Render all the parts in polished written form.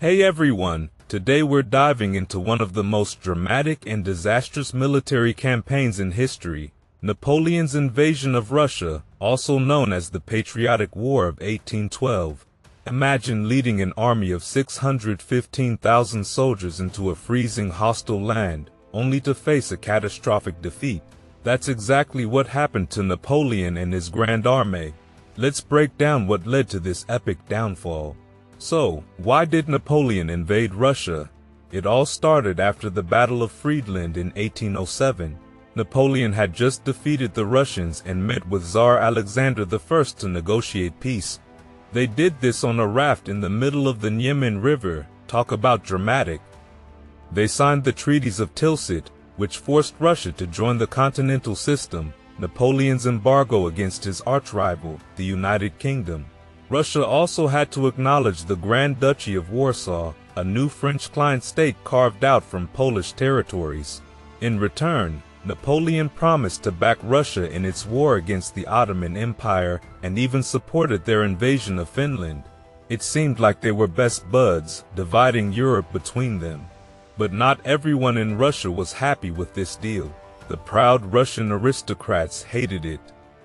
Hey everyone, today we're diving into one of the most dramatic and disastrous military campaigns in history, Napoleon's invasion of Russia, also known as the Patriotic War of 1812. Imagine leading an army of 615,000 soldiers into a freezing hostile land, only to face a catastrophic defeat. That's exactly what happened to Napoleon and his Grande Armée. Let's break down what led to this epic downfall. So, why did Napoleon invade Russia? It all started after the Battle of Friedland in 1807. Napoleon had just defeated the Russians and met with Tsar Alexander I to negotiate peace. They did this on a raft in the middle of the Grande River. Talk about dramatic. They signed the Treaties of Tilsit, which forced Russia to join the Continental System, Napoleon's embargo against his arch-rival, the United Kingdom. Russia also had to acknowledge the Grand Duchy of Warsaw, a new French client state carved out from Polish territories. In return, Napoleon promised to back Russia in its war against the Ottoman Empire and even supported their invasion of Finland. It seemed like they were best buds, dividing Europe between them. But not everyone in Russia was happy with this deal. The proud Russian aristocrats hated it.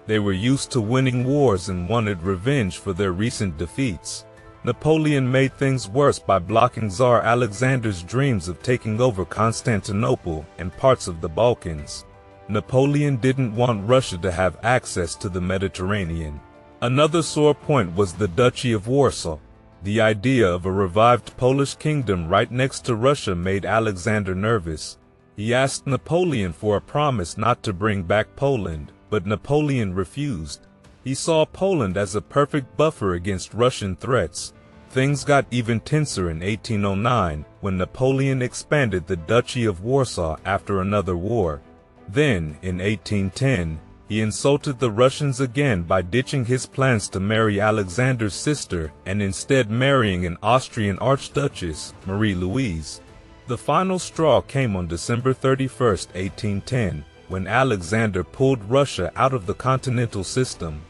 They were used to winning wars and wanted revenge for their recent defeats. Napoleon made things worse by blocking Tsar Alexander's dreams of taking over Constantinople and parts of the Balkans. Napoleon didn't want Russia to have access to the Mediterranean. Another sore point was the Duchy of Warsaw. The idea of a revived Polish kingdom right next to Russia made Alexander nervous. He asked Napoleon for a promise not to bring back Poland, but Napoleon refused. He saw Poland as a perfect buffer against Russian threats. Things got even tenser in 1809, when Napoleon expanded the Duchy of Warsaw after another war. Then, in 1810, he insulted the Russians again by ditching his plans to marry Alexander's sister and instead marrying an Austrian archduchess, Marie-Louise. The final straw came on December 31, 1810, when Alexander pulled Russia out of the Continental System.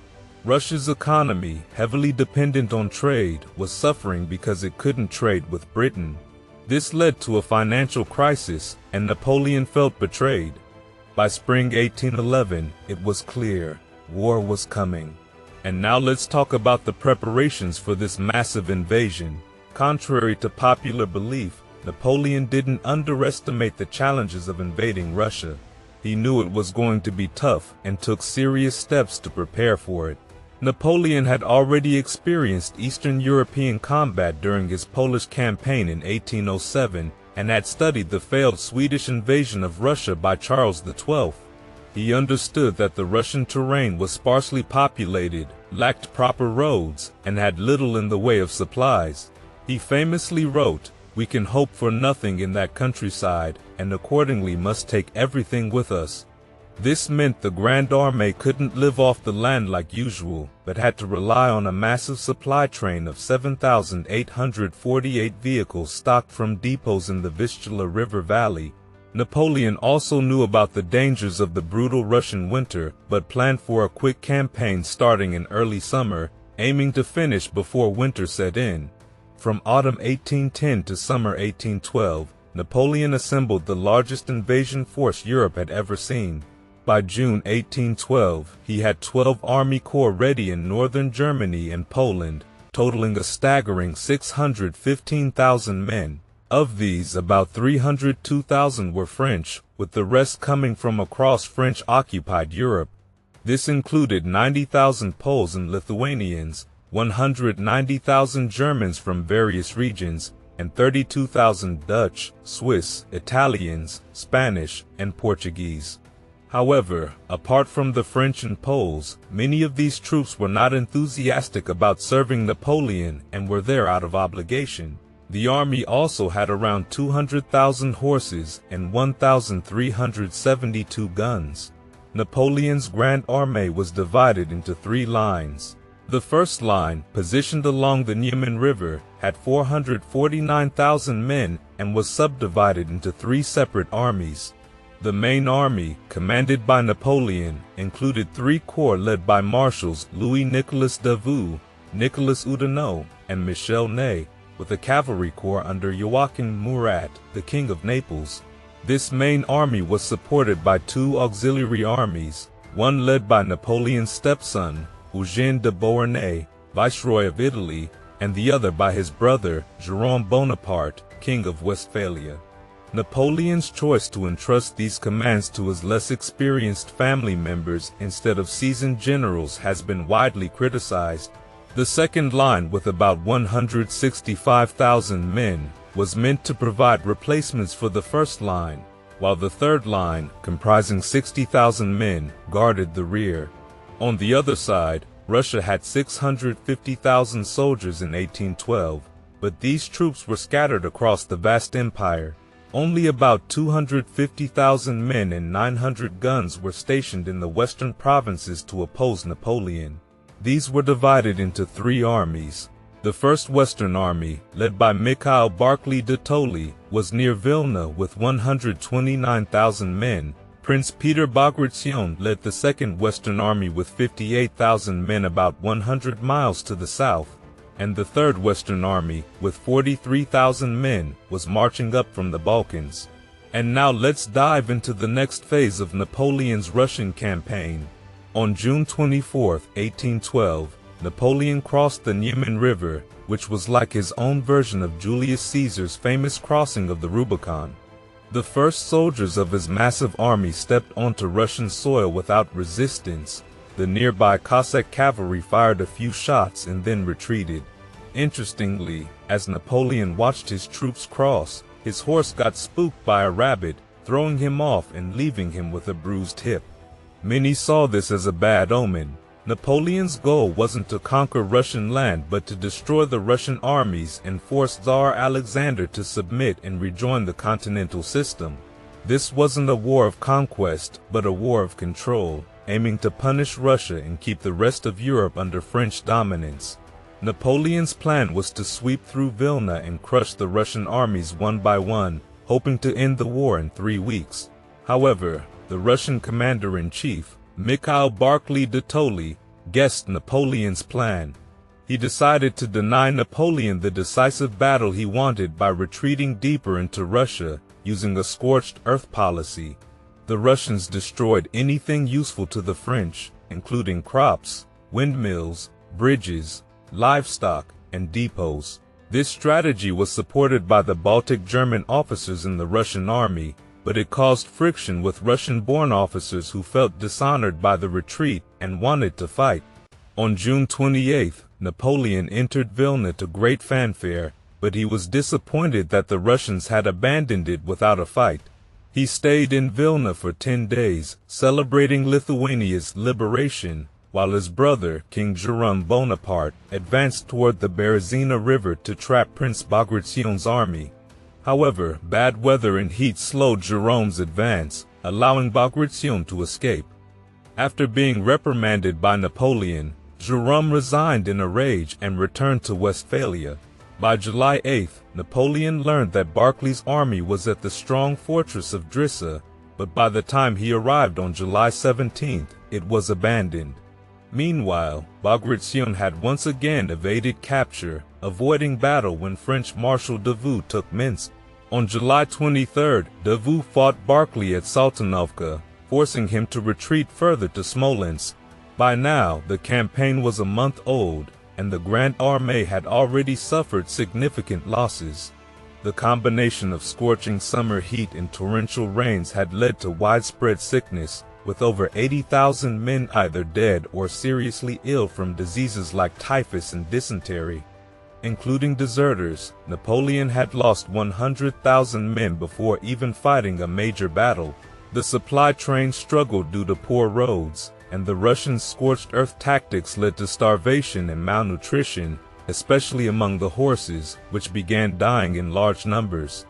Russia's economy, heavily dependent on trade, was suffering because it couldn't trade with Britain. This led to a financial crisis, and Napoleon felt betrayed. By spring 1811, it was clear, war was coming. And now let's talk about the preparations for this massive invasion. Contrary to popular belief, Napoleon didn't underestimate the challenges of invading Russia. He knew it was going to be tough and took serious steps to prepare for it. Napoleon had already experienced Eastern European combat during his Polish campaign in 1807 and had studied the failed Swedish invasion of Russia by Charles XII. He understood that the Russian terrain was sparsely populated, lacked proper roads, and had little in the way of supplies. He famously wrote, "We can hope for nothing in that countryside, and accordingly must take everything with us." This meant the Grande Armée couldn't live off the land like usual, but had to rely on a massive supply train of 7,848 vehicles stocked from depots in the Vistula River Valley. Napoleon also knew about the dangers of the brutal Russian winter, but planned for a quick campaign starting in early summer, aiming to finish before winter set in. From autumn 1810 to summer 1812, Napoleon assembled the largest invasion force Europe had ever seen. By June 1812, he had 12 army corps ready in northern Germany and Poland, totaling a staggering 615,000 men. Of these, about 302,000 were French, with the rest coming from across French-occupied Europe. This included 90,000 Poles and Lithuanians, 190,000 Germans from various regions, and 32,000 Dutch, Swiss, Italians, Spanish, and Portuguese. However, apart from the French and Poles, many of these troops were not enthusiastic about serving Napoleon and were there out of obligation. The army also had around 200,000 horses and 1,372 guns. Napoleon's Grande Armée was divided into three lines. The first line, positioned along the Grande River, had 449,000 men and was subdivided into three separate armies. The main army, commanded by Napoleon, included three corps led by Marshals Louis-Nicolas Davout, Nicolas Oudinot, and Michel Ney. with a cavalry corps under Joachim Murat, the King of Naples. This main army was supported by two auxiliary armies, one led by Napoleon's stepson, Eugène de Beauharnais, Viceroy of Italy, and the other by his brother, Jérôme Bonaparte, King of Westphalia. Napoleon's choice to entrust these commands to his less experienced family members instead of seasoned generals has been widely criticized. The second line, with about 165,000 men, was meant to provide replacements for the first line, while the third line, comprising 60,000 men, guarded the rear. On the other side, Russia had 650,000 soldiers in 1812, but these troops were scattered across the vast empire. Only about 250,000 men and 900 guns were stationed in the western provinces to oppose Napoleon. These were divided into three armies. The first Western Army, led by Mikhail Barclay de Tolly, was near Vilna with 129,000 men. Prince Peter Bagration led the Second Western Army with 58,000 men about 100 miles to the south, and the Third Western Army, with 43,000 men, was marching up from the Balkans. And now let's dive into the next phase of Napoleon's Russian campaign. On June 24, 1812, Napoleon crossed the Niemen River, which was like his own version of Julius Caesar's famous crossing of the Rubicon. The first soldiers of his massive army stepped onto Russian soil without resistance. The nearby Cossack cavalry fired a few shots and then retreated. Interestingly, as Napoleon watched his troops cross, his horse got spooked by a rabbit, throwing him off and leaving him with a bruised hip. Many saw this as a bad omen. Napoleon's goal wasn't to conquer Russian land but to destroy the Russian armies and force Tsar Alexander to submit and rejoin the Continental System. This wasn't a war of conquest, but a war of control, aiming to punish Russia and keep the rest of Europe under French dominance. Napoleon's plan was to sweep through Vilna and crush the Russian armies one by one, hoping to end the war in 3 weeks. However, the Russian commander-in-chief, Mikhail Barclay de Tolly, guessed Napoleon's plan. He decided to deny Napoleon the decisive battle he wanted by retreating deeper into Russia, using a scorched earth policy. The Russians destroyed anything useful to the French, including crops, windmills, bridges, livestock, and depots. This strategy was supported by the Baltic German officers in the Russian army, but it caused friction with Russian-born officers who felt dishonored by the retreat and wanted to fight. On June 28, Napoleon entered Vilna to great fanfare, but he was disappointed that the Russians had abandoned it without a fight. He stayed in Vilna for 10 days, celebrating Lithuania's liberation, while his brother, King Jérôme Bonaparte, advanced toward the Berezina River to trap Prince Bagration's army. However, bad weather and heat slowed Jérôme's advance, allowing Bagration to escape. After being reprimanded by Napoleon, Jérôme resigned in a rage and returned to Westphalia. By July 8, Napoleon learned that Barclay's army was at the strong fortress of Drissa, but by the time he arrived on July 17, it was abandoned. Meanwhile, Bagration had once again evaded capture, avoiding battle when French Marshal Davout took Minsk. On July 23, Davout fought Barclay at Saltanovka, forcing him to retreat further to Smolensk. By now, the campaign was a month old, and the Grande Armée had already suffered significant losses. The combination of scorching summer heat and torrential rains had led to widespread sickness, with over 80,000 men either dead or seriously ill from diseases like typhus and dysentery. Including deserters, Napoleon had lost 100,000 men before even fighting a major battle. The supply train struggled due to poor roads, and the Russians' scorched earth tactics led to starvation and malnutrition, especially among the horses, which began dying in large numbers.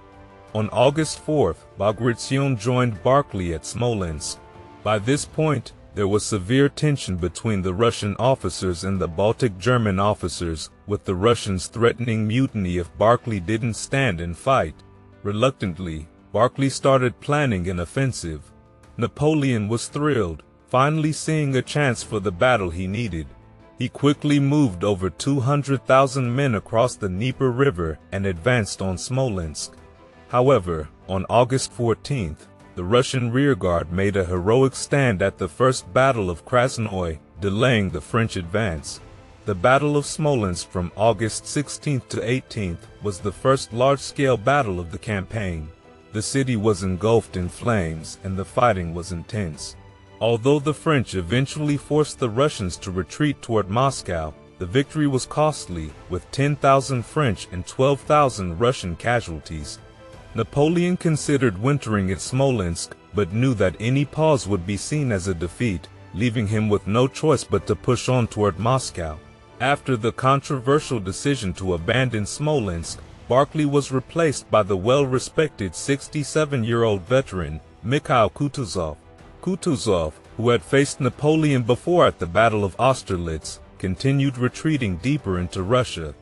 On August 4, Bagration joined Barclay at Smolensk. By this point, there was severe tension between the Russian officers and the Baltic German officers, with the Russians threatening mutiny if Barclay didn't stand and fight. Reluctantly, Barclay started planning an offensive. Napoleon was thrilled, finally seeing a chance for the battle he needed. He quickly moved over 200,000 men across the Dnieper River and advanced on Smolensk. However, on August 14th, the Russian rearguard made a heroic stand at the First Battle of Krasnoye, delaying the French advance. The Battle of Smolensk from August 16th to 18th was the first large-scale battle of the campaign. The city was engulfed in flames and the fighting was intense. Although the French eventually forced the Russians to retreat toward Moscow, the victory was costly, with 10,000 French and 12,000 Russian casualties. Napoleon considered wintering at Smolensk, but knew that any pause would be seen as a defeat, leaving him with no choice but to push on toward Moscow. After the controversial decision to abandon Smolensk, Barclay was replaced by the well-respected 67-year-old veteran, Mikhail Kutuzov. Kutuzov, who had faced Napoleon before at the Battle of Austerlitz, continued retreating deeper into Russia.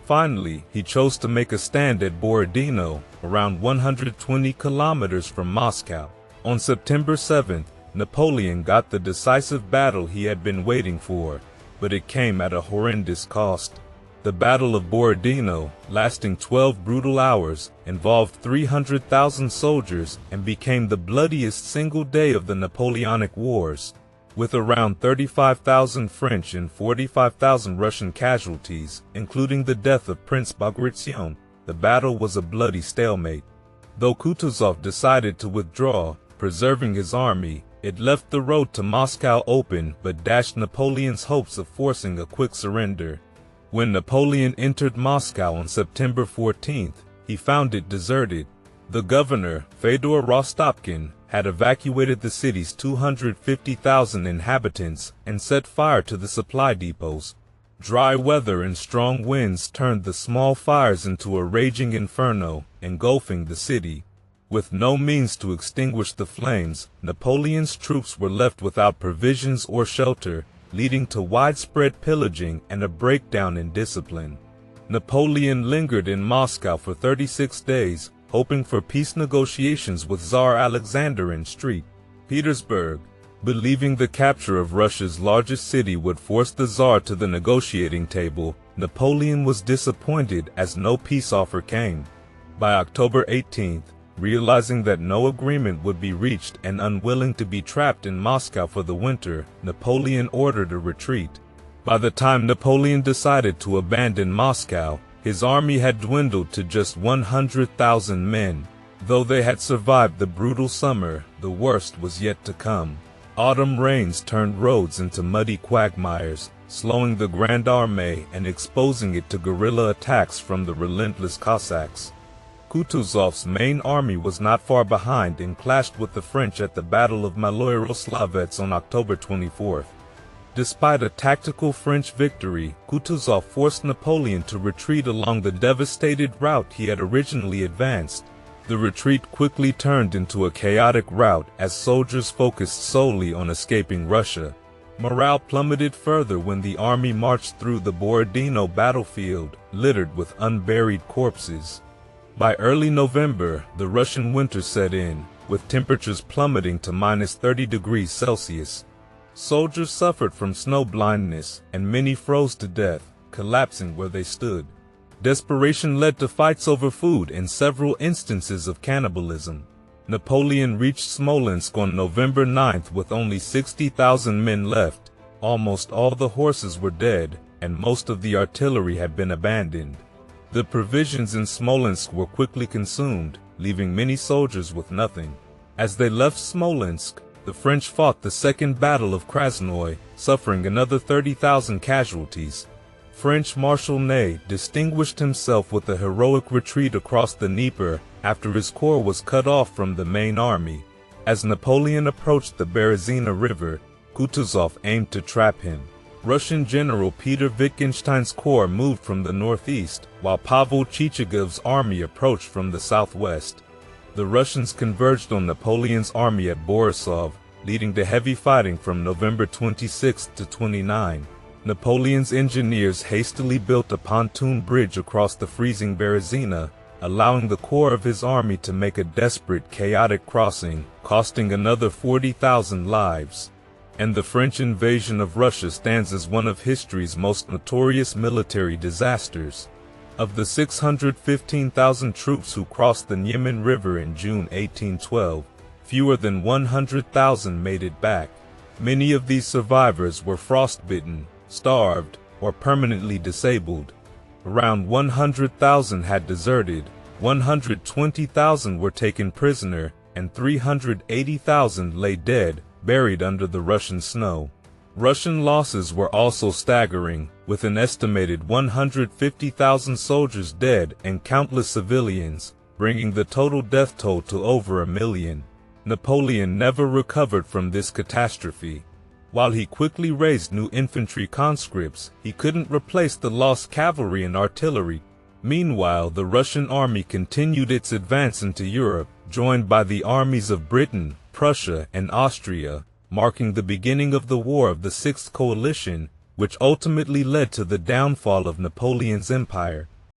Finally, he chose to make a stand at Borodino, around 120 kilometers from Moscow. On September 7th, Napoleon got the decisive battle he had been waiting for, but it came at a horrendous cost. The Battle of Borodino, lasting 12 brutal hours, involved 300,000 soldiers and became the bloodiest single day of the Napoleonic Wars. With around 35,000 French and 45,000 Russian casualties, including the death of Prince Bagration, the battle was a bloody stalemate. Though Kutuzov decided to withdraw, preserving his army, it left the road to Moscow open but dashed Napoleon's hopes of forcing a quick surrender. When Napoleon entered Moscow on September 14th, he found it deserted. The governor, Fyodor Rostopkin, had evacuated the city's 250,000 inhabitants and set fire to the supply depots. Dry weather and strong winds turned the small fires into a raging inferno, engulfing the city. With no means to extinguish the flames, Napoleon's troops were left without provisions or shelter, leading to widespread pillaging and a breakdown in discipline. Napoleon lingered in Moscow for 36 days, hoping for peace negotiations with Tsar Alexander in St. Petersburg. Believing the capture of Russia's largest city would force the Tsar to the negotiating table, Napoleon was disappointed as no peace offer came. By October 18th, realizing that no agreement would be reached and unwilling to be trapped in Moscow for the winter, Napoleon ordered a retreat. By the time Napoleon decided to abandon Moscow, his army had dwindled to just 100,000 men. Though they had survived the brutal summer, the worst was yet to come. Autumn rains turned roads into muddy quagmires, slowing the Grande Armée and exposing it to guerrilla attacks from the relentless Cossacks. Kutuzov's main army was not far behind and clashed with the French at the Battle of Maloy-Roslavets on October 24th. Despite a tactical French victory, Kutuzov forced Napoleon to retreat along the devastated route he had originally advanced. The retreat quickly turned into a chaotic rout as soldiers focused solely on escaping Russia. Morale plummeted further when the army marched through the Borodino battlefield, littered with unburied corpses. By early November, the Russian winter set in, with temperatures plummeting to -30 degrees Celsius. Soldiers suffered from snow blindness, and many froze to death, collapsing where they stood. Desperation led to fights over food and several instances of cannibalism. Napoleon reached Smolensk on November 9th with only 60,000 men left. Almost all the horses were dead, and most of the artillery had been abandoned. The provisions in Smolensk were quickly consumed, leaving many soldiers with nothing. As they left Smolensk, the French fought the Second Battle of Krasnoye, suffering another 30,000 casualties. French Marshal Ney distinguished himself with a heroic retreat across the Dnieper after his corps was cut off from the main army. As Napoleon approached the Berezina River, Kutuzov aimed to trap him. Russian General Peter Wittgenstein's corps moved from the northeast, while Pavel Chichagov's army approached from the southwest. The Russians converged on Napoleon's army at Borisov, leading to heavy fighting from November 26 to 29. Napoleon's engineers hastily built a pontoon bridge across the freezing Berezina, allowing the core of his army to make a desperate, chaotic crossing, costing another 40,000 lives. and the French invasion of Russia stands as one of history's most notorious military disasters. Of the 615,000 troops who crossed the Niemen River in June 1812, fewer than 100,000 made it back. Many of these survivors were frostbitten, starved, or permanently disabled. Around 100,000 had deserted, 120,000 were taken prisoner, and 380,000 lay dead, buried under the Russian snow. Russian losses were also staggering, with an estimated 150,000 soldiers dead and countless civilians, bringing the total death toll to over 1 million. Napoleon never recovered from this catastrophe. While he quickly raised new infantry conscripts, he couldn't replace the lost cavalry and artillery. Meanwhile, the Russian army continued its advance into Europe, joined by the armies of Britain, Prussia, and Austria, marking the beginning of the War of the Sixth Coalition, which ultimately led to the downfall of Napoleon's empire.